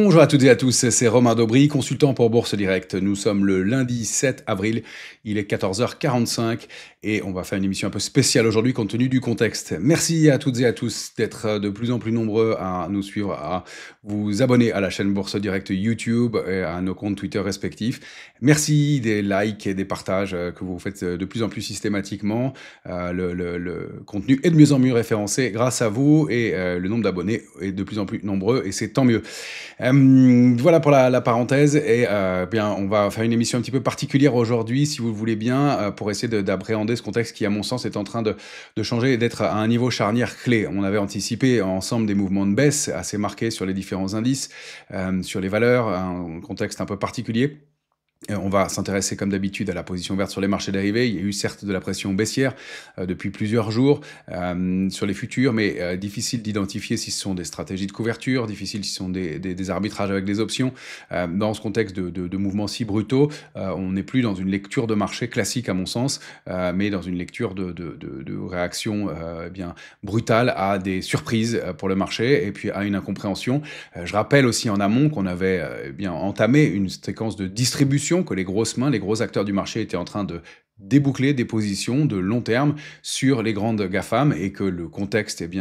Bonjour à toutes et à tous, c'est Romain Daubry, consultant pour Bourse Direct. Nous sommes le lundi 7 avril, il est 14h45 et on va faire une émission un peu spéciale aujourd'hui compte tenu du contexte. Merci à toutes et à tous d'être de plus en plus nombreux à nous suivre, à vous abonner à la chaîne Bourse Direct YouTube et à nos comptes Twitter respectifs. Merci des likes et des partages que vous faites de plus en plus systématiquement. Le contenu est de mieux en mieux référencé grâce à vous et le nombre d'abonnés est de plus en plus nombreux et c'est tant mieux. Voilà pour la parenthèse et bien, on va faire une émission un petit peu particulière aujourd'hui, si vous le voulez bien, pour essayer d'appréhender ce contexte qui, à mon sens, est en train de changer et d'être à un niveau charnière clé. On avait anticipé ensemble des mouvements de baisse assez marqués sur les différents indices, sur les valeurs, un contexte un peu particulier. On va s'intéresser comme d'habitude à la position verte sur les marchés dérivés. Il y a eu certes de la pression baissière depuis plusieurs jours sur les futurs, mais difficile d'identifier si ce sont des stratégies de couverture, difficile si ce sont des arbitrages avec des options. Dans ce contexte de mouvements si brutaux, on n'est plus dans une lecture de marché classique à mon sens, mais dans une lecture de réaction bien brutale à des surprises pour le marché et puis à une incompréhension. Je rappelle aussi en amont qu'on avait bien entamé une séquence de distribution, que les grosses mains, les gros acteurs du marché étaient en train de déboucler des positions de long terme sur les grandes GAFAM et que le contexte des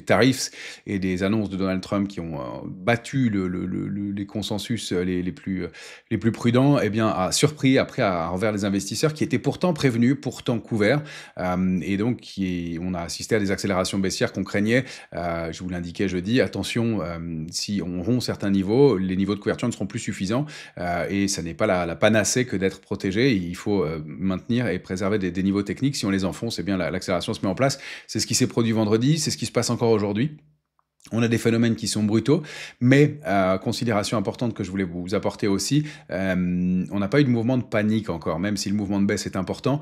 tarifs et des annonces de Donald Trump qui ont battu les consensus les plus prudents a surpris après à envers les investisseurs qui étaient pourtant prévenus, pourtant couverts et donc on a assisté à des accélérations baissières qu'on craignait. Je vous l'indiquais jeudi, attention, si on rompt certains niveaux, les niveaux de couverture ne seront plus suffisants et ça n'est pas la panacée que d'être protégé. Il faut maintenir et préserver des niveaux techniques. Si on les enfonce, eh bien l'accélération se met en place. C'est ce qui s'est produit vendredi, c'est ce qui se passe encore aujourd'hui. On a des phénomènes qui sont brutaux, mais considération importante que je voulais vous apporter aussi, on n'a pas eu de mouvement de panique encore, même si le mouvement de baisse est important.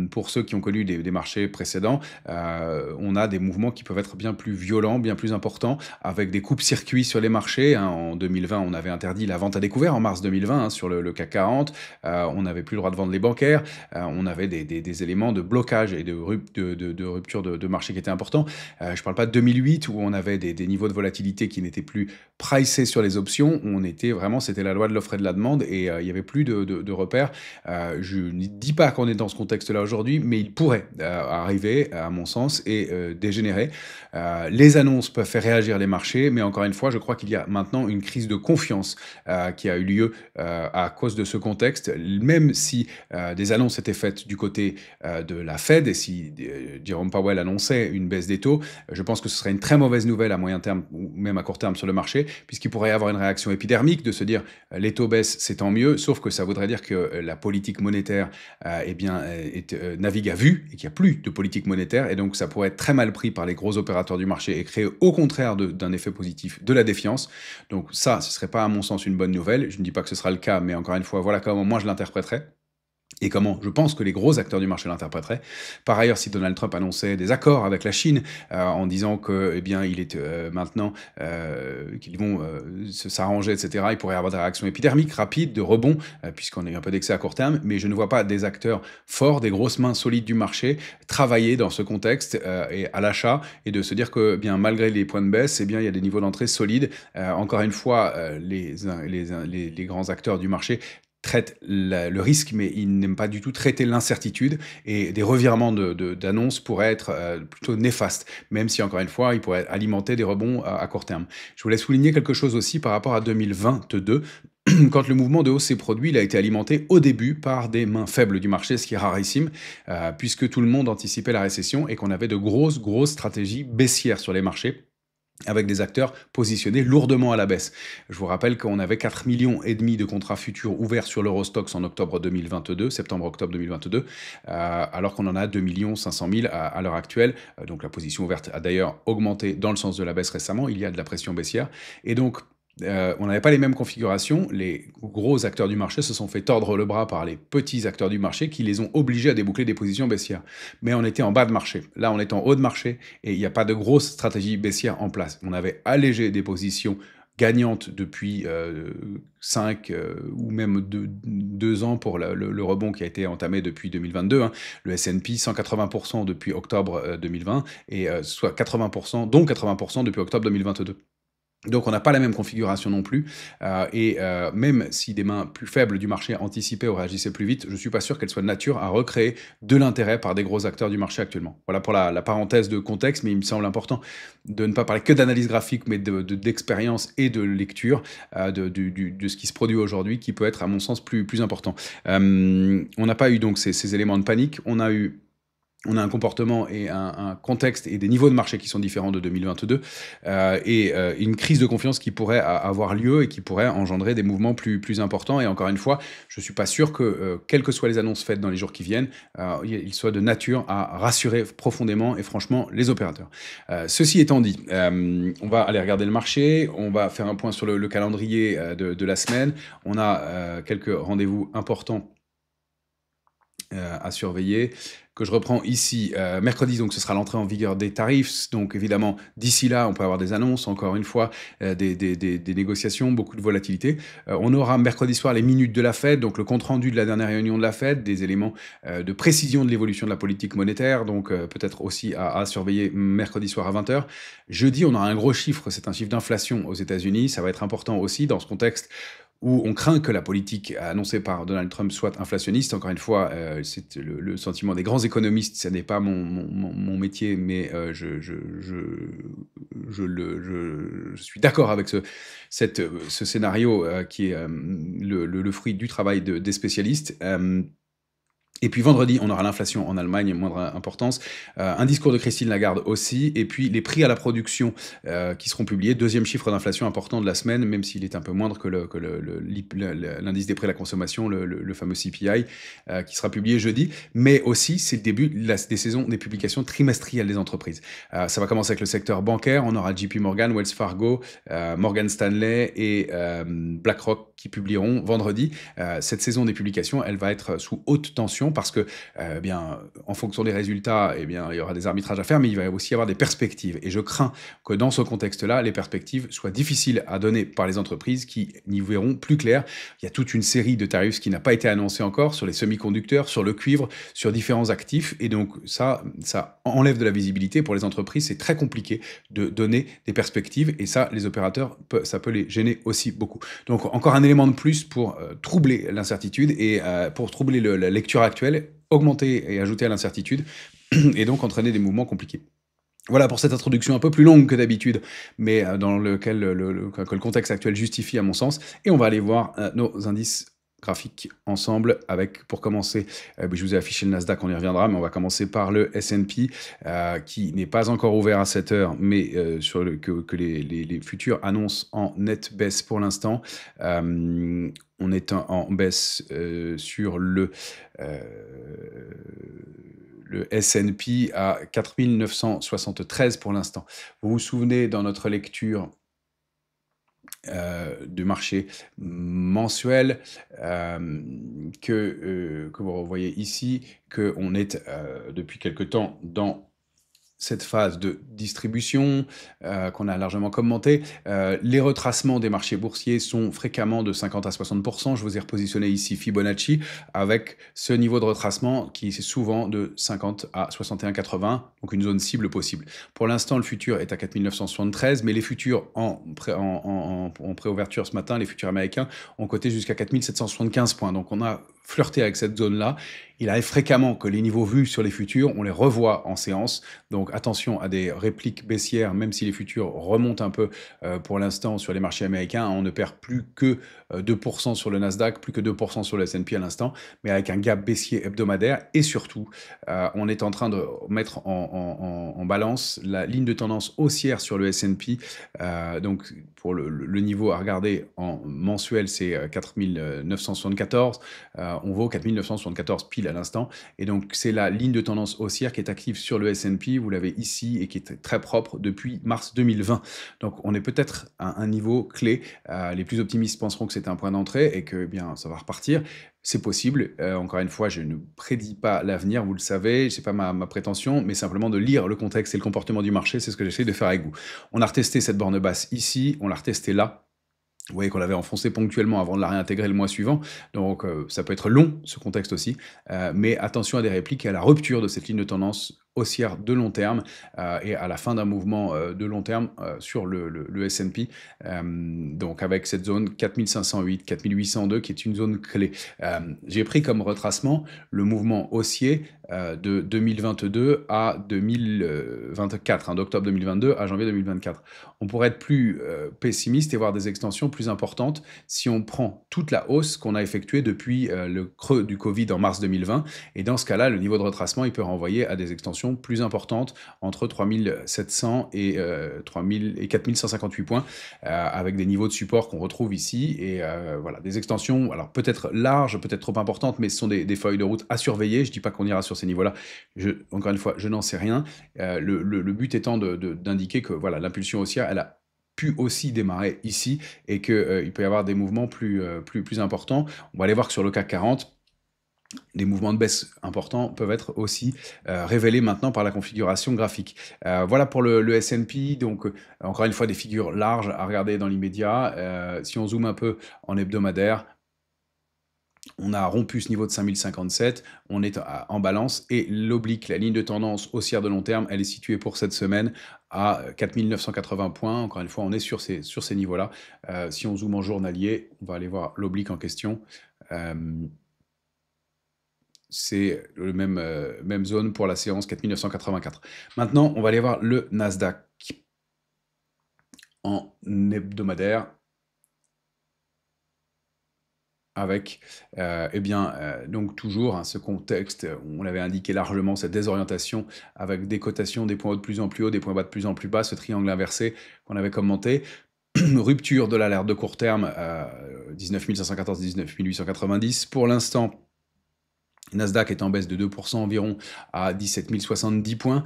Pour ceux qui ont connu des marchés précédents, on a des mouvements qui peuvent être bien plus violents, bien plus importants, avec des coupes-circuits sur les marchés. En 2020, on avait interdit la vente à découvert, en mars 2020, sur le CAC 40. On n'avait plus le droit de vendre les bancaires. On avait des éléments de blocage et de rupture de marché qui étaient importants. Je ne parle pas de 2008, où on avait des niveaux de volatilité qui n'étaient plus pricés sur les options. C'était la loi de l'offre et de la demande et il n'y avait plus de repères. Je ne dis pas qu'on est dans ce contexte-là aujourd'hui, mais il pourrait arriver, à mon sens, et dégénérer. Les annonces peuvent faire réagir les marchés, mais encore une fois, je crois qu'il y a maintenant une crise de confiance qui a eu lieu à cause de ce contexte, même si des annonces étaient faites du côté de la Fed et si Jerome Powell annonçait une baisse des taux, je pense que ce serait une très mauvaise nouvelle à moyen terme ou même à court terme sur le marché, puisqu'il pourrait y avoir une réaction épidermique de se dire les taux baissent, c'est tant mieux, sauf que ça voudrait dire que la politique monétaire navigue à vue et qu'il n'y a plus de politique monétaire, et donc ça pourrait être très mal pris par les gros opérateurs du marché et créer au contraire d'un effet positif de la défiance. Donc ça, ce ne serait pas à mon sens une bonne nouvelle. Je ne dis pas que ce sera le cas, mais encore une fois, voilà comment moi je l'interpréterais. Et comment je pense que les gros acteurs du marché l'interpréteraient. Par ailleurs, si Donald Trump annonçait des accords avec la Chine en disant que, il est maintenant qu'ils vont s'arranger, etc., il pourrait y avoir des réactions épidermiques rapides, de rebond, puisqu'on a eu un peu d'excès à court terme. Mais je ne vois pas des acteurs forts, des grosses mains solides du marché travailler dans ce contexte et à l'achat et de se dire que, malgré les points de baisse, il y a des niveaux d'entrée solides. Encore une fois, les grands acteurs du marché traitent le risque, mais ils n'aiment pas du tout traiter l'incertitude, et des revirements d'annonces pourraient être plutôt néfastes, même si, encore une fois, ils pourraient alimenter des rebonds à court terme. Je voulais souligner quelque chose aussi par rapport à 2022. Quand le mouvement de hausse s'est produit, il a été alimenté au début par des mains faibles du marché, ce qui est rarissime, puisque tout le monde anticipait la récession et qu'on avait de grosses stratégies baissières sur les marchés, avec des acteurs positionnés lourdement à la baisse. Je vous rappelle qu'on avait 4,5 millions de contrats futurs ouverts sur l'Eurostoxx en octobre 2022, septembre-octobre 2022, alors qu'on en a 2 500 000 à l'heure actuelle. Donc la position ouverte a d'ailleurs augmenté dans le sens de la baisse récemment. Il y a de la pression baissière. Et donc, on n'avait pas les mêmes configurations. Les gros acteurs du marché se sont fait tordre le bras par les petits acteurs du marché qui les ont obligés à déboucler des positions baissières. Mais on était en bas de marché. Là, on est en haut de marché et il n'y a pas de grosse stratégie baissière en place. On avait allégé des positions gagnantes depuis 5 ou même 2 ans pour le rebond qui a été entamé depuis 2022. Le S&P, 180% depuis octobre 2020 et soit 80%, dont 80% depuis octobre 2022. Donc on n'a pas la même configuration non plus, même si des mains plus faibles du marché anticipaient ou réagissaient plus vite, je ne suis pas sûr qu'elles soient de nature à recréer de l'intérêt par des gros acteurs du marché actuellement. Voilà pour la parenthèse de contexte, mais il me semble important de ne pas parler que d'analyse graphique, mais d'expérience et de lecture, de ce qui se produit aujourd'hui, qui peut être à mon sens plus important. On n'a pas eu donc ces éléments de panique, on a un comportement et un contexte et des niveaux de marché qui sont différents de 2022, une crise de confiance qui pourrait avoir lieu et qui pourrait engendrer des mouvements plus importants. Et encore une fois, je ne suis pas sûr que, quelles que soient les annonces faites dans les jours qui viennent, ils soient de nature à rassurer profondément et franchement les opérateurs. Ceci étant dit, on va aller regarder le marché, on va faire un point sur le calendrier de la semaine. On a quelques rendez-vous importants à surveiller, que je reprends ici. Mercredi, donc, ce sera l'entrée en vigueur des tarifs. Donc, évidemment, d'ici là, on peut avoir des annonces, encore une fois, des négociations, beaucoup de volatilité. On aura mercredi soir les minutes de la Fed, donc le compte-rendu de la dernière réunion de la Fed, des éléments de précision de l'évolution de la politique monétaire, donc peut-être aussi à surveiller mercredi soir à 20h. Jeudi, on aura un gros chiffre, c'est un chiffre d'inflation aux États-Unis. Ça va être important aussi dans ce contexte où on craint que la politique annoncée par Donald Trump soit inflationniste. Encore une fois, c'est le sentiment des grands économistes. Ce n'est pas mon métier, mais je suis d'accord avec ce scénario qui est le fruit du travail des spécialistes. Et puis vendredi, on aura l'inflation en Allemagne, moindre importance, un discours de Christine Lagarde aussi, et puis les prix à la production qui seront publiés. Deuxième chiffre d'inflation important de la semaine, même s'il est un peu moindre que l'indice des prix à la consommation, le fameux CPI, qui sera publié jeudi. Mais aussi, c'est le début des saisons des publications trimestrielles des entreprises. Ça va commencer avec le secteur bancaire. On aura JP Morgan, Wells Fargo, Morgan Stanley et BlackRock qui publieront vendredi. Cette saison des publications, elle va être sous haute tension parce que, en fonction des résultats, il y aura des arbitrages à faire, mais il va aussi y avoir des perspectives. Et je crains que dans ce contexte-là, les perspectives soient difficiles à donner par les entreprises qui n'y verront plus clair. Il y a toute une série de tarifs qui n'a pas été annoncée encore sur les semi-conducteurs, sur le cuivre, sur différents actifs. Et donc, ça enlève de la visibilité pour les entreprises. C'est très compliqué de donner des perspectives. Et ça, les opérateurs, ça peut les gêner aussi beaucoup. Donc, encore un élément de plus pour troubler l'incertitude et pour troubler la lecture actuelle, augmenter et ajouter à l'incertitude et donc entraîner des mouvements compliqués. Voilà pour cette introduction un peu plus longue que d'habitude, mais dans lequel que le contexte actuel justifie à mon sens. Et on va aller voir nos indices graphiques ensemble avec, pour commencer, je vous ai affiché le Nasdaq, on y reviendra, mais on va commencer par le S&P qui n'est pas encore ouvert à 7 heures, mais que les futurs annoncent en nette baisse pour l'instant. On est en baisse sur le S&P à 4973 pour l'instant. Vous vous souvenez dans notre lecture du marché mensuel que vous voyez ici, qu'on est depuis quelque temps dans cette phase de distribution qu'on a largement commentée. Les retracements des marchés boursiers sont fréquemment de 50 à 60%. Je vous ai repositionné ici Fibonacci avec ce niveau de retracement qui est souvent de 50 à 61,80, donc une zone cible possible. Pour l'instant, le futur est à 4973, mais les futurs en préouverture ce matin, les futurs américains ont coté jusqu'à 4775 points. Donc on a flirté avec cette zone-là. Il arrive fréquemment que les niveaux vus sur les futurs, on les revoit en séance. Donc attention à des répliques baissières, même si les futurs remontent un peu pour l'instant sur les marchés américains. On ne perd plus que 2% sur le Nasdaq, plus que 2% sur le S&P à l'instant, mais avec un gap baissier hebdomadaire. Et surtout, on est en train de mettre en balance la ligne de tendance haussière sur le S&P. Donc pour le niveau à regarder en mensuel, c'est 4974. On vaut 4974 pile à l'instant. Et donc, c'est la ligne de tendance haussière qui est active sur le S&P. Vous l'avez ici et qui est très propre depuis mars 2020. Donc, on est peut-être à un niveau clé. Les plus optimistes penseront que c'est un point d'entrée et que ça va repartir. C'est possible. Encore une fois, je ne prédis pas l'avenir, vous le savez. Ce n'est pas ma prétention, mais simplement de lire le contexte et le comportement du marché. C'est ce que j'essaie de faire avec vous. On a retesté cette borne basse ici. On l'a retesté là. Vous voyez qu'on l'avait enfoncé ponctuellement avant de la réintégrer le mois suivant. Donc, ça peut être long, ce contexte aussi. Mais attention à des répliques et à la rupture de cette ligne de tendance haussière de long terme et à la fin d'un mouvement de long terme sur le S&P. Donc avec cette zone 4508, 4802 qui est une zone clé. J'ai pris comme retracement le mouvement haussier de 2022 à 2024, hein, d'octobre 2022 à janvier 2024. On pourrait être plus pessimiste et voir des extensions plus importantes si on prend toute la hausse qu'on a effectuée depuis le creux du Covid en mars 2020. Et dans ce cas-là, le niveau de retracement, il peut renvoyer à des extensions plus importantes entre 3700 et 4158 points, avec des niveaux de support qu'on retrouve ici. Et voilà, des extensions, alors peut-être larges, peut-être trop importantes, mais ce sont des feuilles de route à surveiller. Je ne dis pas qu'on ira sur ces niveaux-là. Encore une fois, je n'en sais rien. Le but étant d'indiquer que voilà, l'impulsion haussière, elle a pu aussi démarrer ici et qu'il peut y avoir des mouvements plus importants. On va aller voir que sur le CAC 40, des mouvements de baisse importants peuvent être aussi révélés maintenant par la configuration graphique. Voilà pour le S&P, donc encore une fois des figures larges à regarder dans l'immédiat. Si on zoome un peu en hebdomadaire, on a rompu ce niveau de 5057, on est en balance et l'oblique, la ligne de tendance haussière de long terme, elle est située pour cette semaine à 4980 points. Encore une fois, on est sur ces niveaux-là. Si on zoome en journalier, on va aller voir l'oblique en question. C'est le même zone pour la séance 4984. Maintenant, on va aller voir le Nasdaq en hebdomadaire avec donc toujours hein, ce contexte, on l'avait indiqué largement, cette désorientation avec des cotations, des points hauts de plus en plus hauts, des points bas de plus en plus bas, ce triangle inversé qu'on avait commenté. Rupture de l'alerte de court terme, 19 514, 19 890. Pour l'instant, Nasdaq est en baisse de 2% environ à 17 070 points.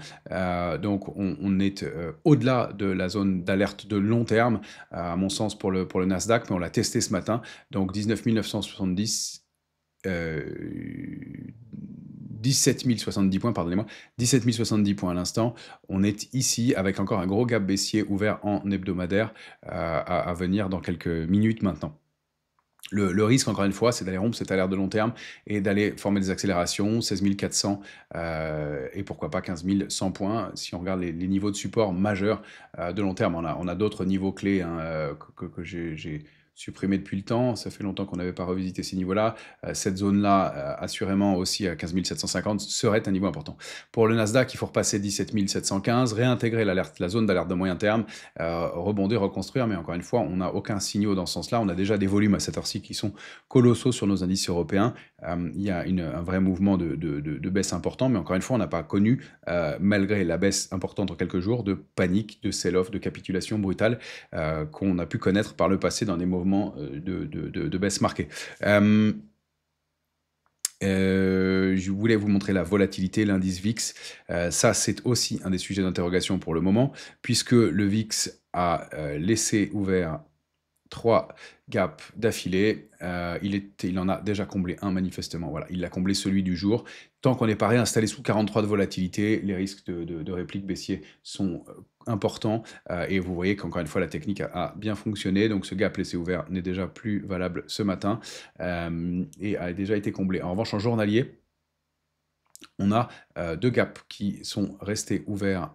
Donc on est au-delà de la zone d'alerte de long terme, à mon sens, pour le Nasdaq, mais on l'a testé ce matin. Donc 19 970, 17 070 points, pardonnez-moi, 17 070 points à l'instant. On est ici avec encore un gros gap baissier ouvert en hebdomadaire à venir dans quelques minutes maintenant. Le risque, encore une fois, c'est d'aller rompre cette alerte de long terme et d'aller former des accélérations, 16 400 et pourquoi pas 15 100 points. Si on regarde les niveaux de support majeurs de long terme, on a d'autres niveaux clés hein, que j'ai supprimés depuis le temps. Ça fait longtemps qu'on n'avait pas revisité ces niveaux-là. Cette zone-là, assurément aussi à 15 750, serait un niveau important. Pour le Nasdaq, il faut repasser 17 715, réintégrer la zone d'alerte de moyen terme, rebondir, reconstruire, mais encore une fois, on n'a aucun signal dans ce sens-là. On a déjà des volumes à cette heure-ci qui sont colossaux sur nos indices européens. Il y a un vrai mouvement de baisse important, mais encore une fois, on n'a pas connu, malgré la baisse importante en quelques jours, de panique, de sell-off, de capitulation brutale qu'on a pu connaître par le passé dans des mouvements de baisse marquée. Je voulais vous montrer la volatilité, l'indice VIX. Ça, c'est aussi un des sujets d'interrogation pour le moment, puisque le VIX a laissé ouvert 3 gaps d'affilée. Il en a déjà comblé un manifestement. Voilà, il a comblé celui du jour. Tant qu'on n'est pas réinstallé sous 43 de volatilité, les risques de réplique baissier sont importants. Et vous voyez qu'encore une fois, la technique a bien fonctionné. Donc ce gap laissé ouvert n'est déjà plus valable ce matin et a déjà été comblé. En revanche, en journalier, on a 2 gaps qui sont restés ouverts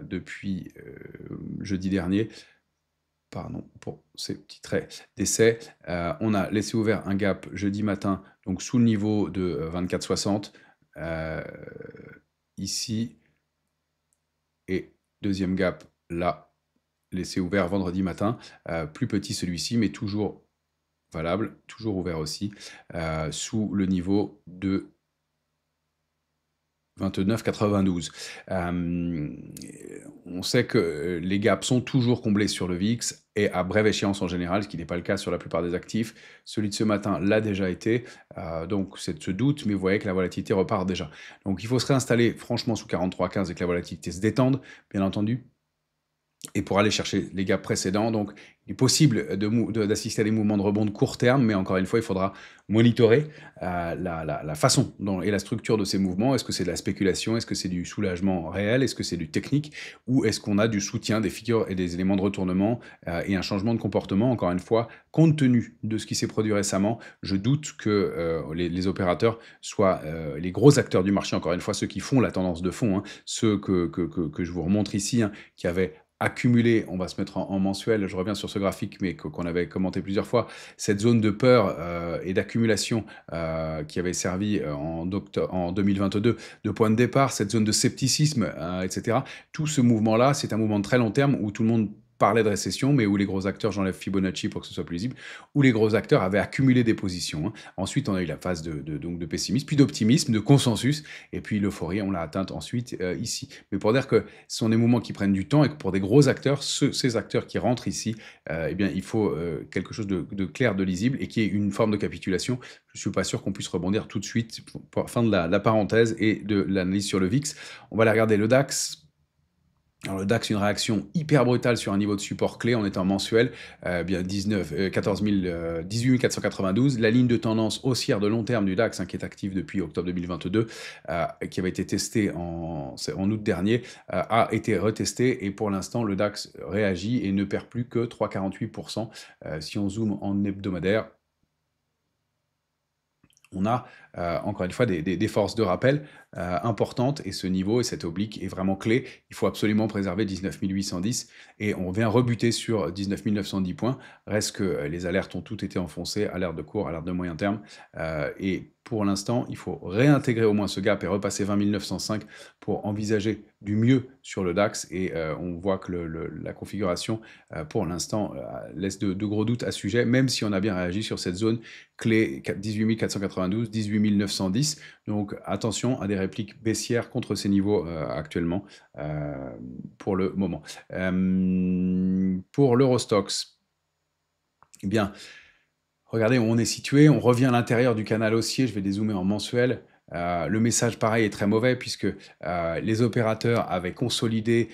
depuis jeudi dernier. Pardon pour ces petits traits d'essai. On a laissé ouvert un gap jeudi matin, donc sous le niveau de 24,60 ici. Et deuxième gap là, laissé ouvert vendredi matin. Plus petit celui-ci, mais toujours valable, toujours ouvert aussi, sous le niveau de 29,92. On sait que les gaps sont toujours comblés sur le VIX et à brève échéance en général, ce qui n'est pas le cas sur la plupart des actifs. Celui de ce matin l'a déjà été, donc c'est de ce doute, mais vous voyez que la volatilité repart déjà. Donc il faut se réinstaller franchement sous 43,15 et que la volatilité se détende, bien entendu. et pour aller chercher les gaps précédents. Donc, il est possible d'assister à des mouvements de rebond de court terme, mais encore une fois, il faudra monitorer la façon et la structure de ces mouvements. Est-ce que c'est de la spéculation? Est-ce que c'est du soulagement réel? Est-ce que c'est du technique? Ou est-ce qu'on a du soutien, des figures et des éléments de retournement et un changement de comportement? Encore une fois, compte tenu de ce qui s'est produit récemment, je doute que les opérateurs soient les gros acteurs du marché, encore une fois, ceux qui font la tendance de fond, hein, ceux que je vous remontre ici, hein, qui avaient accumulé, on va se mettre en mensuel, je reviens sur ce graphique, mais qu'on avait commenté plusieurs fois, cette zone de peur et d'accumulation qui avait servi en 2022 de point de départ, cette zone de scepticisme, etc. Tout ce mouvement-là, c'est un mouvement de très long terme où tout le monde parlait de récession, mais où les gros acteurs, j'enlève Fibonacci pour que ce soit plus lisible, où les gros acteurs avaient accumulé des positions, hein. Ensuite, on a eu la phase donc de pessimisme, puis d'optimisme, de consensus, et puis l'euphorie, on l'a atteinte ensuite ici. Mais pour dire que ce sont des mouvements qui prennent du temps et que pour des gros acteurs, ces acteurs qui rentrent ici, eh bien, il faut quelque chose de clair, de lisible et qui est une forme de capitulation. Je ne suis pas sûr qu'on puisse rebondir tout de suite. Fin de la parenthèse et de l'analyse sur le VIX. On va aller regarder le DAX. Alors le DAX, une réaction hyper brutale sur un niveau de support clé en étant mensuel, bien 18 492. La ligne de tendance haussière de long terme du DAX, hein, qui est active depuis octobre 2022, qui avait été testée en août dernier, a été retestée et pour l'instant le DAX réagit et ne perd plus que 3,48%. Si on zoome en hebdomadaire, on a encore une fois des forces de rappel importantes et ce niveau et cette oblique est vraiment clé. Il faut absolument préserver 19 810 et on vient rebuter sur 19 910 points. Reste que les alertes ont toutes été enfoncées, alerte de court, alerte de moyen terme. Et pour l'instant, il faut réintégrer au moins ce gap et repasser 20 905 pour envisager du mieux sur le DAX. Et on voit que la configuration, pour l'instant, laisse de gros doutes à ce sujet, même si on a bien réagi sur cette zone clé 18 492, 18 910. Donc attention à des répliques baissières contre ces niveaux actuellement pour le moment. Pour l'Eurostoxx, eh bien, regardez où on est situé, on revient à l'intérieur du canal haussier, je vais dézoomer en mensuel. Le message, pareil, est très mauvais puisque les opérateurs avaient consolidé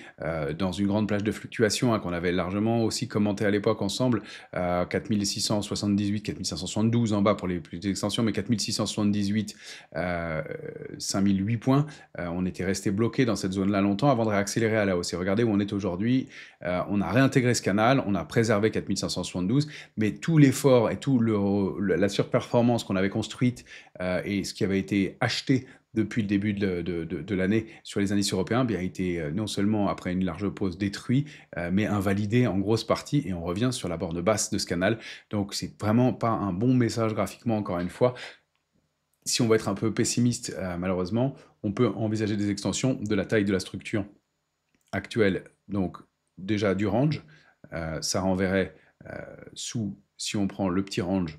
dans une grande plage de fluctuation hein, qu'on avait largement aussi commenté à l'époque ensemble, 4678, 4572 en bas pour les plus extensions, mais 4678, 5008 points. On était resté bloqué dans cette zone-là longtemps avant de réaccélérer à la hausse. Et regardez où on est aujourd'hui. On a réintégré ce canal, on a préservé 4572, mais tout l'effort et tout la surperformance qu'on avait construite et ce qui avait été acheté depuis le début de l'année sur les indices européens a été non seulement après une large pause détruit, mais invalidé en grosse partie et on revient sur la borne basse de ce canal. Donc c'est vraiment pas un bon message graphiquement encore une fois. Si on va être un peu pessimiste, malheureusement, on peut envisager des extensions de la taille de la structure actuelle. Donc déjà du range, ça renverrait si on prend le petit range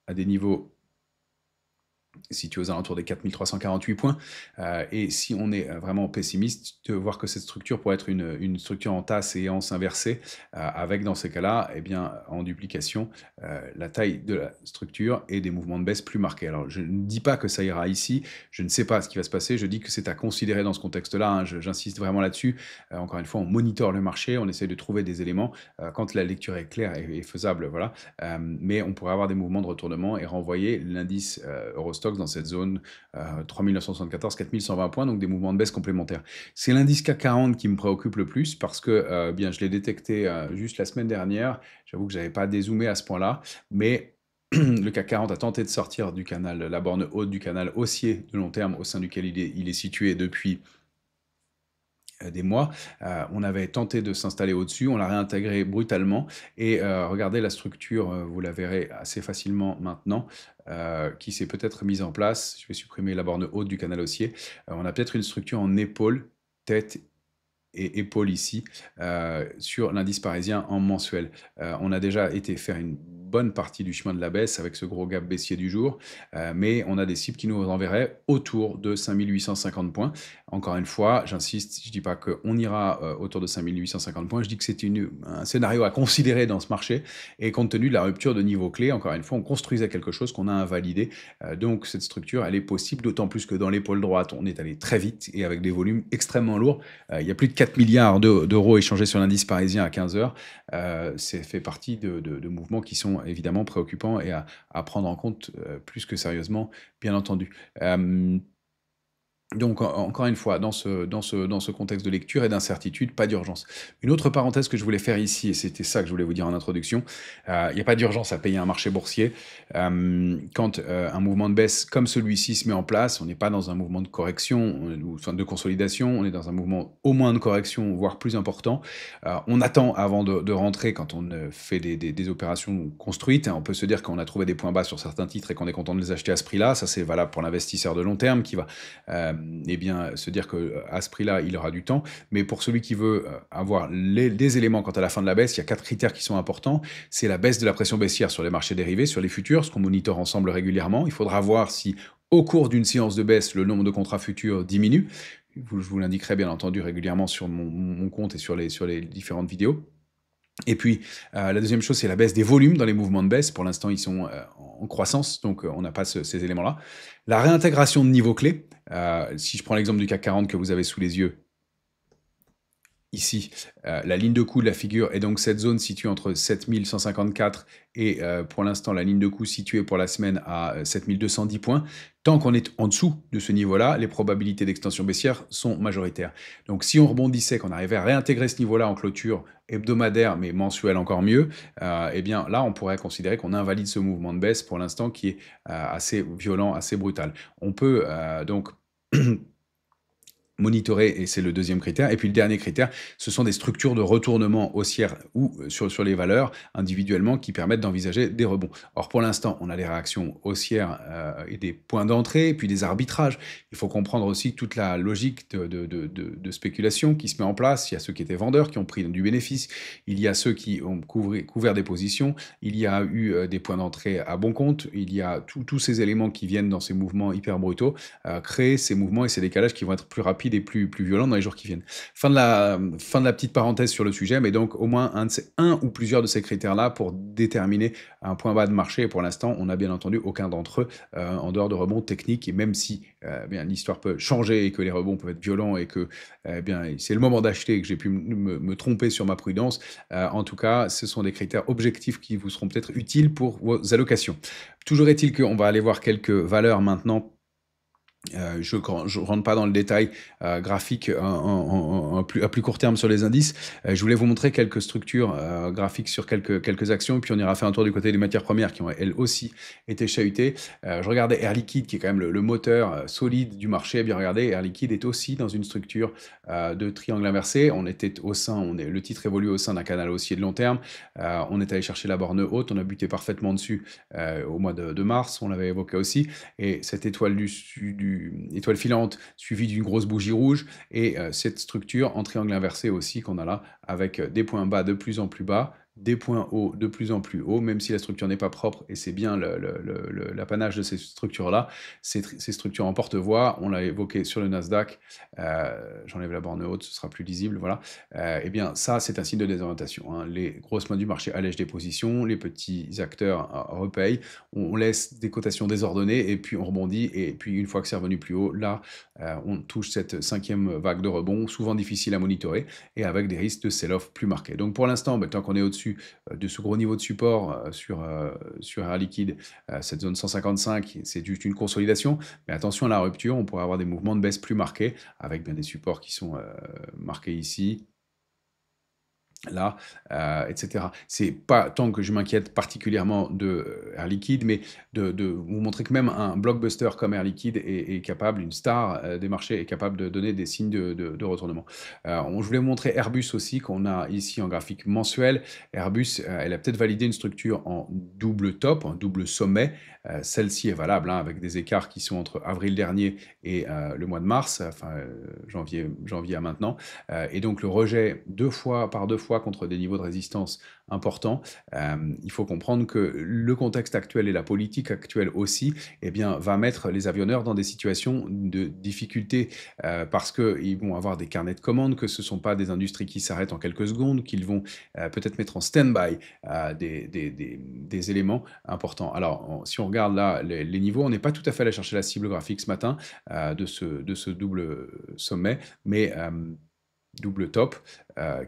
à des niveaux situé aux alentours des 4348 points. Et si on est vraiment pessimiste, de voir que cette structure pourrait être une structure en tasse et anse inversée, avec dans ces cas-là, eh bien, en duplication, la taille de la structure et des mouvements de baisse plus marqués. Alors, je ne dis pas que ça ira ici, je ne sais pas ce qui va se passer, je dis que c'est à considérer dans ce contexte-là, hein, j'insiste vraiment là-dessus. Encore une fois, on monitore le marché, on essaye de trouver des éléments quand la lecture est claire et faisable, voilà. Mais on pourrait avoir des mouvements de retournement et renvoyer l'indice Eurostoxx dans cette zone 3974, 4120 points, donc des mouvements de baisse complémentaires. C'est l'indice CAC 40 qui me préoccupe le plus parce que bien, je l'ai détecté juste la semaine dernière. J'avoue que je n'avais pas dézoomé à ce point-là, mais le CAC 40 a tenté de sortir du canal, la borne haute du canal haussier de long terme au sein duquel il est situé depuis des mois. On avait tenté de s'installer au-dessus, on l'a réintégré brutalement et regardez la structure, vous la verrez assez facilement maintenant, qui s'est peut-être mise en place. Je vais supprimer la borne haute du canal haussier. On a peut-être une structure en épaule, tête et épaule ici sur l'indice parisien en mensuel. On a déjà été faire une bonne partie du chemin de la baisse avec ce gros gap baissier du jour, mais on a des cibles qui nous enverraient autour de 5 850 points. Encore une fois, j'insiste, je dis pas qu'on ira, autour de 5 850 points, je dis que c'est un scénario à considérer dans ce marché et compte tenu de la rupture de niveau clé, encore une fois, on construisait quelque chose qu'on a invalidé, donc cette structure, elle est possible, d'autant plus que dans l'épaule droite, on est allé très vite et avec des volumes extrêmement lourds. Il y a plus de 4 milliards d'euros échangés sur l'indice parisien à 15 heures. C'est fait partie de mouvements qui sont évidemment préoccupants et à prendre en compte, plus que sérieusement, bien entendu. Donc, encore une fois, dans ce contexte de lecture et d'incertitude, pas d'urgence. Une autre parenthèse que je voulais faire ici, et c'était ça que je voulais vous dire en introduction, il n'y a pas d'urgence à payer un marché boursier. Quand un mouvement de baisse comme celui-ci se met en place, on n'est pas dans un mouvement de correction ou enfin, de consolidation, on est dans un mouvement au moins de correction, voire plus important. On attend avant de rentrer quand on fait des opérations construites. On peut se dire qu'on a trouvé des points bas sur certains titres et qu'on est content de les acheter à ce prix-là. Ça, c'est valable pour l'investisseur de long terme qui va eh bien, se dire qu'à ce prix-là, il aura du temps. Mais pour celui qui veut avoir des éléments quant à la fin de la baisse, il y a 4 critères qui sont importants. C'est la baisse de la pression baissière sur les marchés dérivés, sur les futurs, ce qu'on monitore ensemble régulièrement. Il faudra voir si, au cours d'une séance de baisse, le nombre de contrats futurs diminue. Je vous l'indiquerai bien entendu régulièrement sur mon compte et sur les différentes vidéos. Et puis, la deuxième chose, c'est la baisse des volumes dans les mouvements de baisse. Pour l'instant, ils sont en croissance, donc on n'a pas ces éléments-là. La réintégration de niveaux clés. Si je prends l'exemple du CAC 40 que vous avez sous les yeux, ici, la ligne de coup de la figure est donc cette zone située entre 7154 et pour l'instant la ligne de coup située pour la semaine à 7210 points. Tant qu'on est en dessous de ce niveau-là, les probabilités d'extension baissière sont majoritaires. Donc si on rebondissait, qu'on arrivait à réintégrer ce niveau-là en clôture hebdomadaire, mais mensuelle encore mieux, eh bien là on pourrait considérer qu'on invalide ce mouvement de baisse pour l'instant qui est assez violent, assez brutal. On peut donc monitorer, et c'est le deuxième critère. Et puis le dernier critère, ce sont des structures de retournement haussière ou sur les valeurs individuellement qui permettent d'envisager des rebonds. Or, pour l'instant, on a des réactions haussières et des points d'entrée, puis des arbitrages. Il faut comprendre aussi toute la logique de spéculation qui se met en place. Il y a ceux qui étaient vendeurs, qui ont pris du bénéfice. Il y a ceux qui ont couvert des positions. Il y a eu des points d'entrée à bon compte. Il y a tous ces éléments qui viennent dans ces mouvements hyper brutaux, créer ces mouvements et ces décalages qui vont être plus rapides et plus violents dans les jours qui viennent. Fin de la petite parenthèse sur le sujet, mais donc au moins un ou plusieurs de ces critères-là pour déterminer un point bas de marché. Et pour l'instant, on n'a bien entendu aucun d'entre eux en dehors de rebonds techniques. Et même si bien l'histoire peut changer et que les rebonds peuvent être violents et que bien c'est le moment d'acheter et que j'ai pu me tromper sur ma prudence, en tout cas, ce sont des critères objectifs qui vous seront peut-être utiles pour vos allocations. Toujours est-il qu'on va aller voir quelques valeurs maintenant. Je ne rentre pas dans le détail graphique à plus court terme sur les indices. Je voulais vous montrer quelques structures graphiques sur quelques actions, et puis on ira faire un tour du côté des matières premières qui ont elles aussi été chahutées. Je regardais Air Liquide, qui est quand même le moteur solide du marché. Bien regardez, Air Liquide est aussi dans une structure de triangle inversé. On était le titre évolue au sein d'un canal haussier de long terme. On est allé chercher la borne haute, on a buté parfaitement dessus au mois de mars, on l'avait évoqué aussi. Et cette étoile étoile filante suivie d'une grosse bougie rouge et cette structure en triangle inversé aussi qu'on a là avec des points bas de plus en plus bas, des points hauts de plus en plus hauts, même si la structure n'est pas propre, et c'est bien l'apanage de ces structures-là. Ces structures en porte-voix, on l'a évoqué sur le Nasdaq, j'enlève la borne haute, ce sera plus lisible, voilà. Eh bien, ça, c'est un signe de désorientation, hein. Les grosses mains du marché allègent des positions, les petits acteurs repayent, on laisse des cotations désordonnées, et puis on rebondit, et puis une fois que c'est revenu plus haut, là, on touche cette 5e vague de rebond, souvent difficile à monitorer, et avec des risques de sell-off plus marqués. Donc pour l'instant, tant qu'on est au-dessus de ce gros niveau de support sur Air Liquide, cette zone 155, c'est juste une consolidation, mais attention à la rupture, on pourrait avoir des mouvements de baisse plus marqués, avec bien des supports qui sont marqués ici, là, etc. C'est pas tant que je m'inquiète particulièrement de Air Liquide, mais de vous montrer que même un blockbuster comme Air Liquide est capable, une star des marchés, est capable de donner des signes de retournement. Je voulais vous montrer Airbus aussi, qu'on a ici en graphique mensuel. Airbus, elle a peut-être validé une structure en double top, en double sommet. Celle-ci est valable, hein, avec des écarts qui sont entre avril dernier et le mois de mars, enfin janvier à maintenant. Et donc le rejet par deux fois fois contre des niveaux de résistance importants. Il faut comprendre que le contexte actuel et la politique actuelle aussi, eh bien, va mettre les avionneurs dans des situations de difficulté parce qu'ils vont avoir des carnets de commandes, que ce ne sont pas des industries qui s'arrêtent en quelques secondes, qu'ils vont peut-être mettre en stand-by des éléments importants. Alors, si on regarde là les niveaux, on n'est pas tout à fait allé chercher la cible graphique ce matin de ce double sommet, mais double top,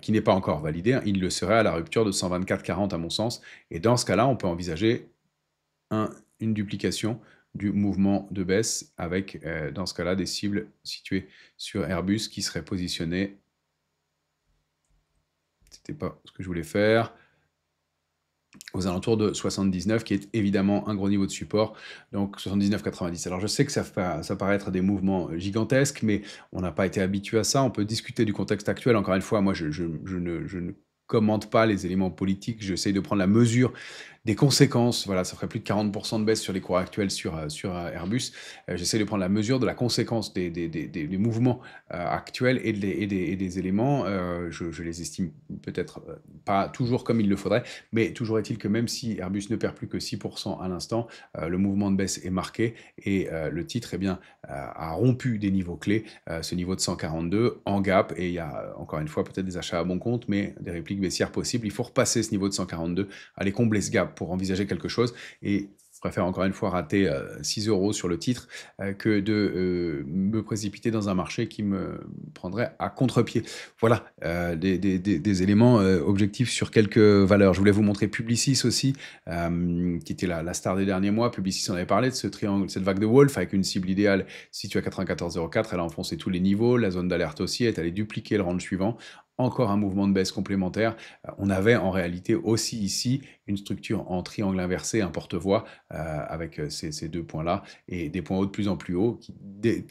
qui n'est pas encore validé, hein. Il le serait à la rupture de 124,40 à mon sens. Et dans ce cas-là, on peut envisager une duplication du mouvement de baisse avec, dans ce cas-là, des cibles situées sur Airbus qui seraient positionnées. C'était pas ce que je voulais faire. Aux alentours de 79, qui est évidemment un gros niveau de support, donc 79,90. Alors je sais que ça paraît être des mouvements gigantesques, mais on n'a pas été habitué à ça. On peut discuter du contexte actuel. Encore une fois, moi, je ne commente pas les éléments politiques. J'essaye de prendre la mesure des conséquences. Voilà, ça ferait plus de 40% de baisse sur les cours actuels sur Airbus. J'essaie de prendre la mesure de la conséquence des mouvements actuels et des éléments. Je les estime peut-être pas toujours comme il le faudrait, mais toujours est-il que même si Airbus ne perd plus que 6% à l'instant, le mouvement de baisse est marqué et le titre eh bien, a rompu des niveaux clés, ce niveau de 142 en gap, et il y a encore une fois peut-être des achats à bon compte, mais des répliques baissières possibles. Il faut repasser ce niveau de 142, aller combler ce gap pour envisager quelque chose, et je préfère encore une fois rater 6 € sur le titre que de me précipiter dans un marché qui me prendrait à contre-pied. Voilà, des éléments objectifs sur quelques valeurs. Je voulais vous montrer Publicis aussi, qui était la star des derniers mois. Publicis, on avait parlé de ce triangle, cette vague de Wolf avec une cible idéale située à 94,04. Elle a enfoncé tous les niveaux. La zone d'alerte aussi est allée dupliquer le range suivant. Encore un mouvement de baisse complémentaire. On avait en réalité aussi ici une structure en triangle inversé, un porte-voie avec ces deux points-là et des points hauts de plus en plus hauts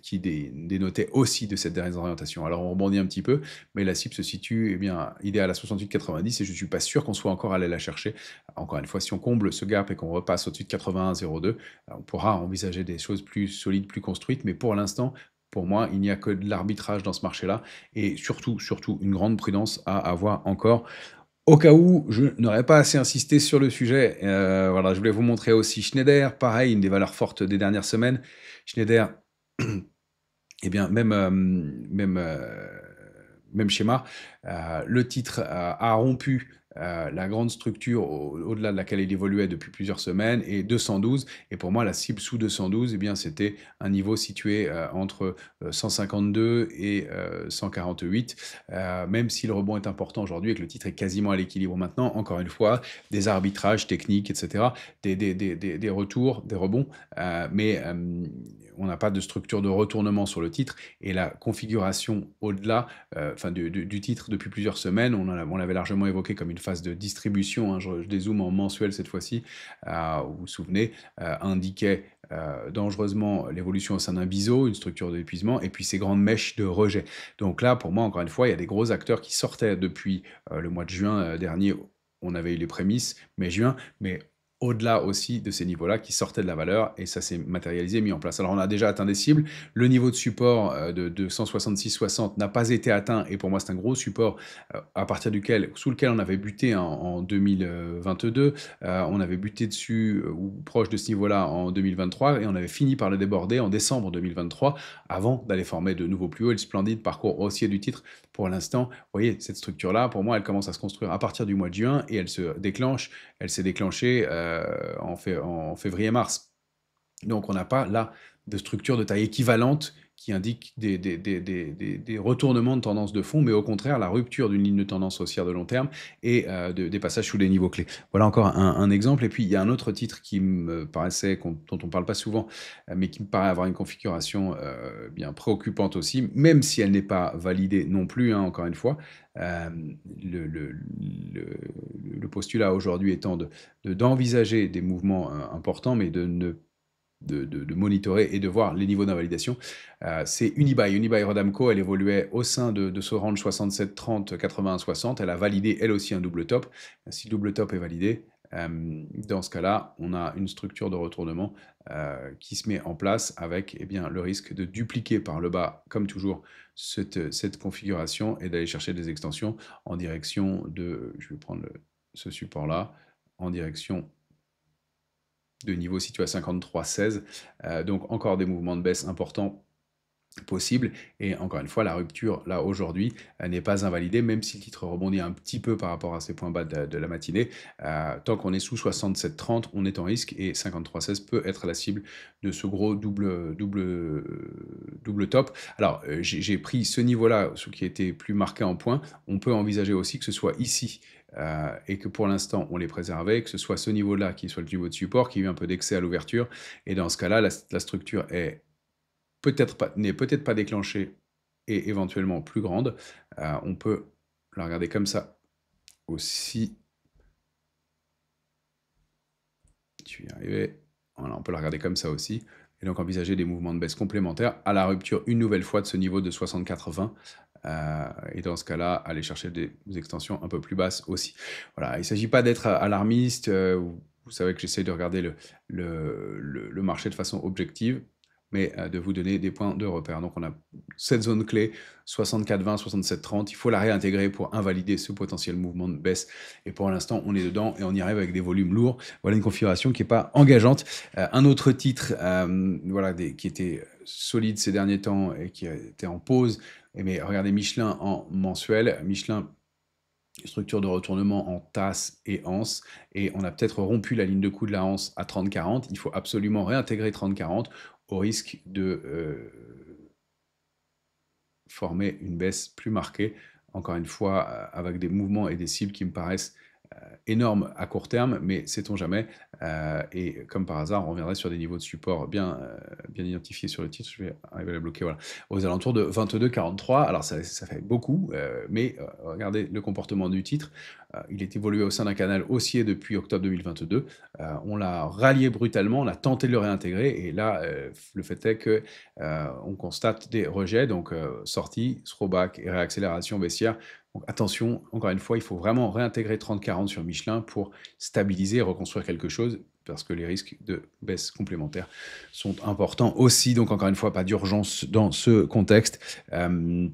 qui dénotaient aussi de cette désorientation. Alors on rebondit un petit peu, mais la cible se situe bien idéale à 68,90 et je ne suis pas sûr qu'on soit encore allé la chercher. Encore une fois, si on comble ce gap et qu'on repasse au-dessus de 81,02, on pourra envisager des choses plus solides, plus construites, mais pour l'instant, pour moi, il n'y a que de l'arbitrage dans ce marché-là et surtout, une grande prudence à avoir encore. Au cas où je n'aurais pas assez insisté sur le sujet, voilà, je voulais vous montrer aussi Schneider, pareil, une des valeurs fortes des dernières semaines. Schneider, eh bien, même schéma. Le titre a rompu la grande structure au-delà de laquelle il évoluait depuis plusieurs semaines, et 212. Et pour moi, la cible sous 212, eh bien, c'était un niveau situé entre 152 et 148. Même si le rebond est important aujourd'hui et que le titre est quasiment à l'équilibre maintenant, encore une fois, des arbitrages techniques, etc., des retours, des rebonds, mais on n'a pas de structure de retournement sur le titre, et la configuration au-delà du titre depuis plusieurs semaines, on l'avait largement évoqué comme une phase de distribution, hein, je dézoome en mensuel cette fois-ci, vous vous souvenez, indiquait dangereusement l'évolution au sein d'un biseau, une structure d'épuisement, et puis ces grandes mèches de rejet. Donc là, pour moi, encore une fois, il y a des gros acteurs qui sortaient depuis le mois de juin dernier. On avait eu les prémices, mai-juin, mais au-delà aussi de ces niveaux-là qui sortaient de la valeur, et ça s'est matérialisé, mis en place. Alors on a déjà atteint des cibles, le niveau de support de 166,60 n'a pas été atteint, et pour moi c'est un gros support à partir sous lequel on avait buté en 2022, on avait buté dessus ou proche de ce niveau-là en 2023, et on avait fini par le déborder en décembre 2023, avant d'aller former de nouveaux plus hauts, et le splendide parcours haussier du titre. Pour l'instant, vous voyez, cette structure-là, pour moi, elle commence à se construire à partir du mois de juin, et elle s'est déclenchée en février-mars. Donc on n'a pas là de structure de taille équivalente qui indique des retournements de tendance de fond, mais au contraire la rupture d'une ligne de tendance haussière de long terme et des passages sous les niveaux clés. Voilà encore un exemple. Et puis il y a un autre titre qui me paraissait, dont on ne parle pas souvent, mais qui me paraît avoir une configuration bien préoccupante aussi, même si elle n'est pas validée non plus, hein, encore une fois. Le postulat aujourd'hui étant d'envisager des mouvements importants, mais de monitorer et de voir les niveaux d'invalidation. C'est Unibail Rodamco, elle évoluait au sein de ce range 67, 30, 81, 60. Elle a validé elle aussi un double top. Si le double top est validé, Dans ce cas-là, on a une structure de retournement qui se met en place avec eh bien, le risque de dupliquer par le bas, comme toujours, cette configuration et d'aller chercher des extensions en direction de, je vais prendre ce support-là, en direction de niveau situé à 53,16. Donc encore des mouvements de baisse importants possible. Et encore une fois, la rupture, là, aujourd'hui, n'est pas invalidée, même si le titre rebondit un petit peu par rapport à ses points bas de la matinée. Tant qu'on est sous 67,30, on est en risque et 53,16 peut être la cible de ce gros double top. Alors, j'ai pris ce niveau-là, ce qui était plus marqué en points. On peut envisager aussi que ce soit ici et que pour l'instant on les préservait, que ce soit ce niveau-là qui soit le niveau de support, qui a eu un peu d'excès à l'ouverture. Et dans ce cas-là, la structure n'est peut-être pas déclenchée et éventuellement plus grande. On peut la regarder comme ça aussi. Je vais y arriver. Voilà, on peut la regarder comme ça aussi. Et donc envisager des mouvements de baisse complémentaires à la rupture une nouvelle fois de ce niveau de 64,20. Et dans ce cas-là, aller chercher des extensions un peu plus basses aussi. Voilà, il ne s'agit pas d'être alarmiste. Vous savez que j'essaie de regarder le marché de façon objective, mais de vous donner des points de repère. Donc on a cette zone clé, 64,20, 67,30. Il faut la réintégrer pour invalider ce potentiel mouvement de baisse. Et pour l'instant, on est dedans et on y arrive avec des volumes lourds. Voilà une configuration qui n'est pas engageante. Un autre titre voilà, qui était solide ces derniers temps et qui était en pause. Mais regardez Michelin en mensuel. Michelin, structure de retournement en tasse et anse, et on a peut-être rompu la ligne de coup de la anse à 30-40. Il faut absolument réintégrer 30-40 au risque de former une baisse plus marquée, encore une fois, avec des mouvements et des cibles qui me paraissent énorme à court terme, mais sait-on jamais. Et comme par hasard, on reviendrait sur des niveaux de support bien identifiés sur le titre. Je vais arriver à la bloquer, voilà, aux alentours de 22,43. Alors ça fait beaucoup, mais regardez le comportement du titre. Il est évolué au sein d'un canal haussier depuis octobre 2022. On l'a rallié brutalement, on a tenté de le réintégrer, et là, le fait est que on constate des rejets, donc sortie, throwback et réaccélération baissière. Donc attention, encore une fois, il faut vraiment réintégrer 30-40 sur Michelin pour stabiliser et reconstruire quelque chose, parce que les risques de baisse complémentaire sont importants aussi. Donc encore une fois, pas d'urgence dans ce contexte. Je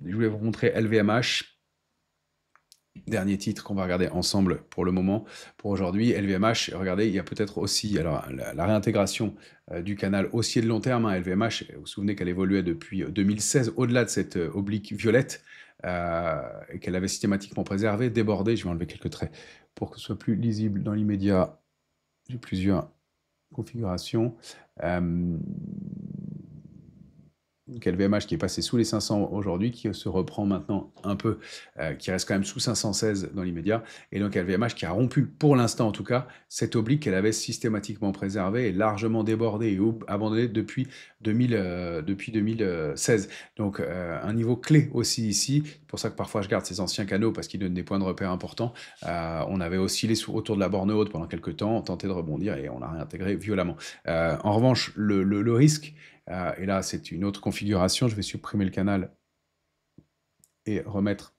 voulais vous montrer LVMH. Dernier titre qu'on va regarder ensemble pour le moment, pour aujourd'hui. LVMH, regardez, il y a peut-être aussi alors, la réintégration du canal haussier de long terme. LVMH, vous vous souvenez qu'elle évoluait depuis 2016 au-delà de cette oblique violette et qu'elle avait systématiquement préservé, débordé. Je vais enlever quelques traits pour que ce soit plus lisible dans l'immédiat. J'ai plusieurs configurations. Donc LVMH qui est passé sous les 500 aujourd'hui, qui se reprend maintenant un peu, qui reste quand même sous 516 dans l'immédiat. Et donc LVMH qui a rompu, pour l'instant en tout cas, cette oblique qu'elle avait systématiquement préservée et largement débordée et abandonnée depuis 2016. Donc un niveau clé aussi ici. C'est pour ça que parfois je garde ces anciens canaux parce qu'ils donnent des points de repère importants. On avait oscillé autour de la borne haute pendant quelques temps, tenté de rebondir et on a réintégré violemment. En revanche, le risque, et là, c'est une autre configuration. Je vais supprimer le canal et remettre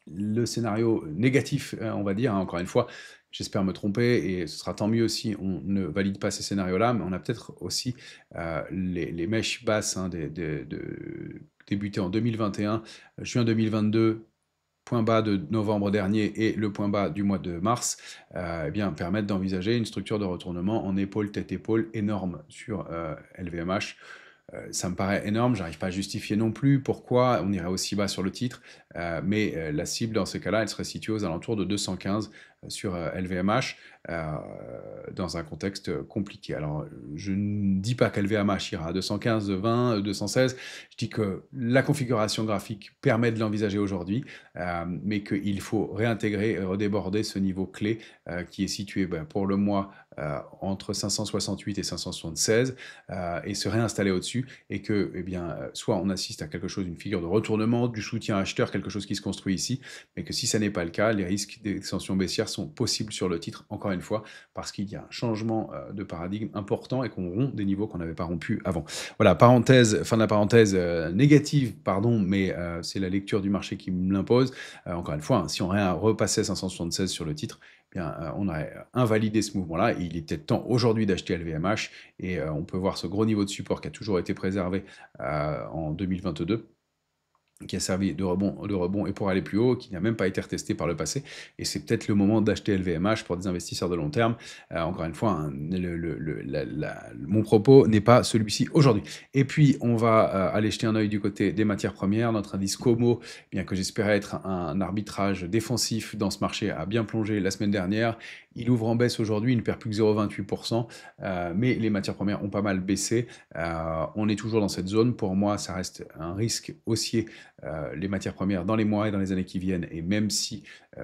le scénario négatif, on va dire. Encore une fois, j'espère me tromper et ce sera tant mieux si on ne valide pas ces scénarios-là. Mais on a peut-être aussi les mèches basses débutées en 2021, juin 2022, point bas de novembre dernier et le point bas du mois de mars, eh bien, permettent d'envisager une structure de retournement en épaule, tête-épaule énorme sur LVMH. Ça me paraît énorme, j'arrive pas à justifier non plus pourquoi on irait aussi bas sur le titre, mais la cible dans ces cas-là, elle serait située aux alentours de 215 sur LVMH, dans un contexte compliqué. Alors, je ne dis pas qu'LVMH ira à 215, 20, 216, je dis que la configuration graphique permet de l'envisager aujourd'hui, mais qu'il faut réintégrer et redéborder ce niveau clé qui est situé pour le mois entre 568 et 576 et se réinstaller au-dessus et que, eh bien, soit on assiste à quelque chose, une figure de retournement, du soutien acheteur, quelque chose qui se construit ici, mais que si ça n'est pas le cas, les risques d'extension baissière sont possibles sur le titre, encore une fois, parce qu'il y a un changement de paradigme important et qu'on rompt des niveaux qu'on n'avait pas rompus avant. Voilà, parenthèse, fin de la parenthèse négative, pardon, mais c'est la lecture du marché qui me l'impose. Encore une fois, hein, si on repassait 576 sur le titre, eh bien, on aurait invalidé ce mouvement-là. Il est peut-être temps aujourd'hui d'acheter LVMH et on peut voir ce gros niveau de support qui a toujours été préservé en 2022 qui a servi de rebond et pour aller plus haut, qui n'a même pas été retesté par le passé. Et c'est peut-être le moment d'acheter LVMH pour des investisseurs de long terme. Encore une fois, hein, mon propos n'est pas celui-ci aujourd'hui. Et puis, on va aller jeter un œil du côté des matières premières. Notre indice Como, bien que j'espérais être un arbitrage défensif dans ce marché, a bien plongé la semaine dernière. Il ouvre en baisse aujourd'hui, il ne perd plus que 0,28%, mais les matières premières ont pas mal baissé. On est toujours dans cette zone. Pour moi, ça reste un risque haussier les matières premières dans les mois et dans les années qui viennent. Et même si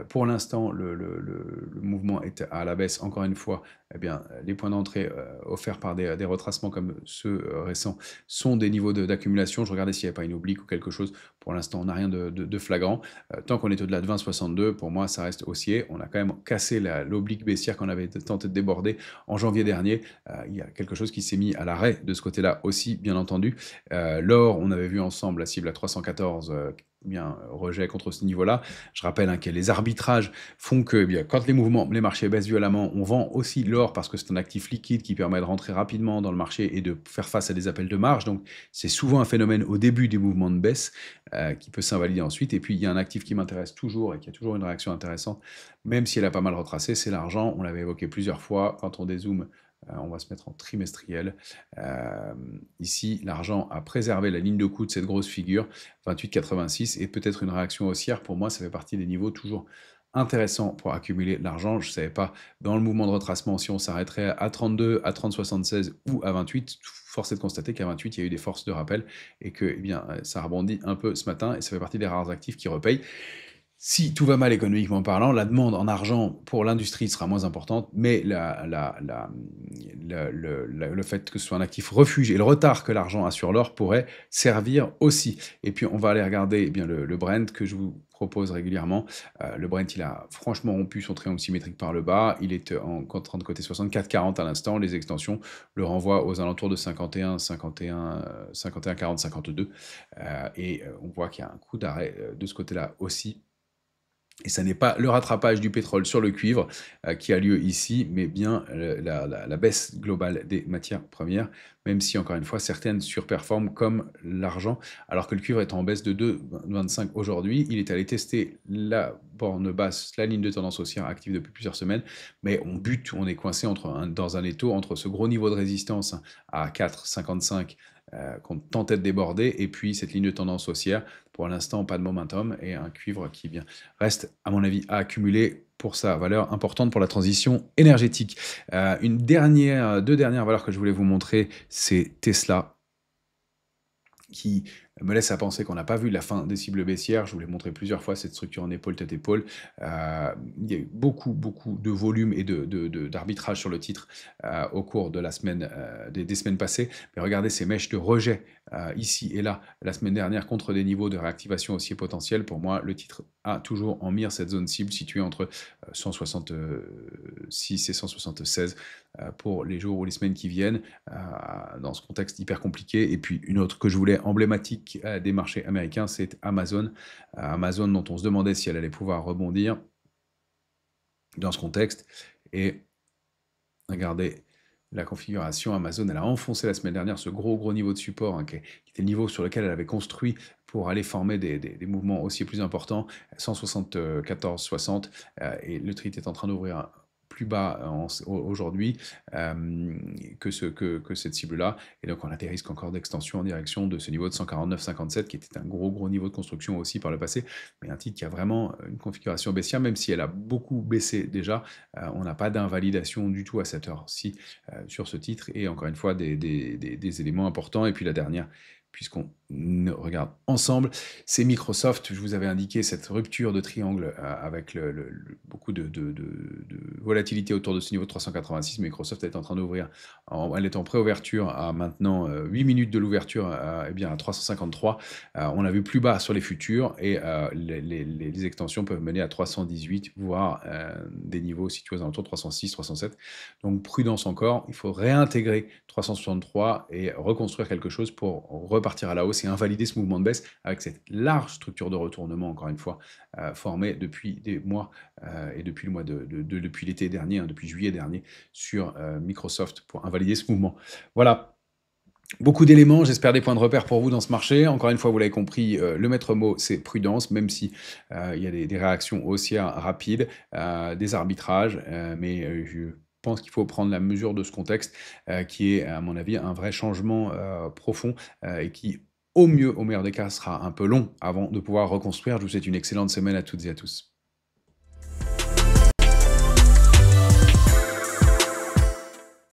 pour l'instant le mouvement est à la baisse, encore une fois, eh bien, les points d'entrée offerts par des retracements comme ceux récents sont des niveaux d'accumulation. Je regardais s'il n'y avait pas une oblique ou quelque chose. Pour l'instant, on n'a rien de flagrant. Tant qu'on est au-delà de 20,62, pour moi, ça reste haussier. On a quand même cassé l'oblique baissière qu'on avait tenté de déborder en janvier dernier. Il y a quelque chose qui s'est mis à l'arrêt de ce côté-là aussi, bien entendu. L'or, on avait vu ensemble la cible à 314, bien rejet contre ce niveau-là. Je rappelle hein, que les arbitrages font que eh bien, quand les marchés baissent violemment, on vend aussi l'or parce que c'est un actif liquide qui permet de rentrer rapidement dans le marché et de faire face à des appels de marge. Donc c'est souvent un phénomène au début des mouvements de baisse qui peut s'invalider ensuite. Et puis il y a un actif qui m'intéresse toujours et qui a toujours une réaction intéressante, même si elle a pas mal retracé, c'est l'argent. On l'avait évoqué plusieurs fois. Quand on dézoome, on va se mettre en trimestriel. Ici, l'argent a préservé la ligne de coût de cette grosse figure, 28,86, et peut-être une réaction haussière. Pour moi, ça fait partie des niveaux toujours intéressants pour accumuler l'argent. Je ne savais pas, dans le mouvement de retracement, si on s'arrêterait à 32, à 30,76 ou à 28. Force est de constater qu'à 28, il y a eu des forces de rappel et que eh bien, ça rebondit un peu ce matin et ça fait partie des rares actifs qui repayent. Si tout va mal économiquement parlant, la demande en argent pour l'industrie sera moins importante, mais le fait que ce soit un actif refuge et le retard que l'argent a sur l'or pourrait servir aussi. Et puis on va aller regarder eh bien, le Brent que je vous propose régulièrement. Le Brent, il a franchement rompu son triangle symétrique par le bas. Il est en train de côté 64,40 à l'instant. Les extensions le renvoient aux alentours de 51, 51, 51, 40, 52. Et on voit qu'il y a un coup d'arrêt de ce côté-là aussi. Et ça n'est pas le rattrapage du pétrole sur le cuivre qui a lieu ici, mais bien la baisse globale des matières premières, même si, encore une fois, certaines surperforment comme l'argent, alors que le cuivre est en baisse de 2,25 aujourd'hui. Il est allé tester la borne basse, la ligne de tendance haussière active depuis plusieurs semaines, mais on bute, on est coincé dans un étau entre ce gros niveau de résistance à 4,55 qu'on tentait de déborder, et puis cette ligne de tendance haussière. Pour l'instant, pas de momentum, et un cuivre qui bien, reste, à mon avis, à accumuler pour sa valeur importante pour la transition énergétique. Deux dernières valeurs que je voulais vous montrer, c'est Tesla, qui me laisse à penser qu'on n'a pas vu la fin des cibles baissières. Je vous l'ai montré plusieurs fois, cette structure en épaule-tête-épaule. Il y a eu beaucoup de volume et d'arbitrage sur le titre au cours de la semaine, des semaines passées. Mais regardez ces mèches de rejet ici et là, la semaine dernière, contre des niveaux de réactivation aussi potentiels. Pour moi, le titre a toujours en mire cette zone cible située entre 166 et 176 pour les jours ou les semaines qui viennent, dans ce contexte hyper compliqué. Et puis une autre que je voulais emblématique des marchés américains, c'est Amazon. Amazon dont on se demandait si elle allait pouvoir rebondir dans ce contexte. Et regardez la configuration. Amazon, elle a enfoncé la semaine dernière ce gros niveau de support, hein, qui était le niveau sur lequel elle avait construit pour aller former des mouvements aussi plus importants, 174,60, et le trade est en train d'ouvrir plus bas aujourd'hui que cette cible-là. Et donc, on a des risques encore d'extension en direction de ce niveau de 149,57, qui était un gros niveau de construction aussi par le passé. Mais un titre qui a vraiment une configuration baissière, même si elle a beaucoup baissé déjà, on n'a pas d'invalidation du tout à cette heure-ci sur ce titre. Et encore une fois, des éléments importants. Et puis la dernière puisqu'on regarde ensemble, c'est Microsoft. Je vous avais indiqué cette rupture de triangle avec beaucoup de volatilité autour de ce niveau de 386. Microsoft est en train d'ouvrir, elle est en préouverture à maintenant 8 minutes de l'ouverture eh bien, à 353. On a vu plus bas sur les futurs et les extensions peuvent mener à 318, voire des niveaux situés aux alentours de 306, 307. Donc prudence encore, il faut réintégrer 363 et reconstruire quelque chose pour repartir à la hausse et invalider ce mouvement de baisse avec cette large structure de retournement, encore une fois, formée depuis des mois et depuis le mois depuis l'été dernier, hein, depuis juillet dernier, sur Microsoft pour invalider ce mouvement. Voilà. Beaucoup d'éléments, j'espère des points de repère pour vous dans ce marché. Encore une fois, vous l'avez compris, le maître mot, c'est prudence, même si il y a des réactions haussières rapides, des arbitrages, mais je pense qu'il faut prendre la mesure de ce contexte qui est, à mon avis, un vrai changement profond et qui, au mieux, au meilleur des cas, sera un peu long avant de pouvoir reconstruire. Je vous souhaite une excellente semaine à toutes et à tous.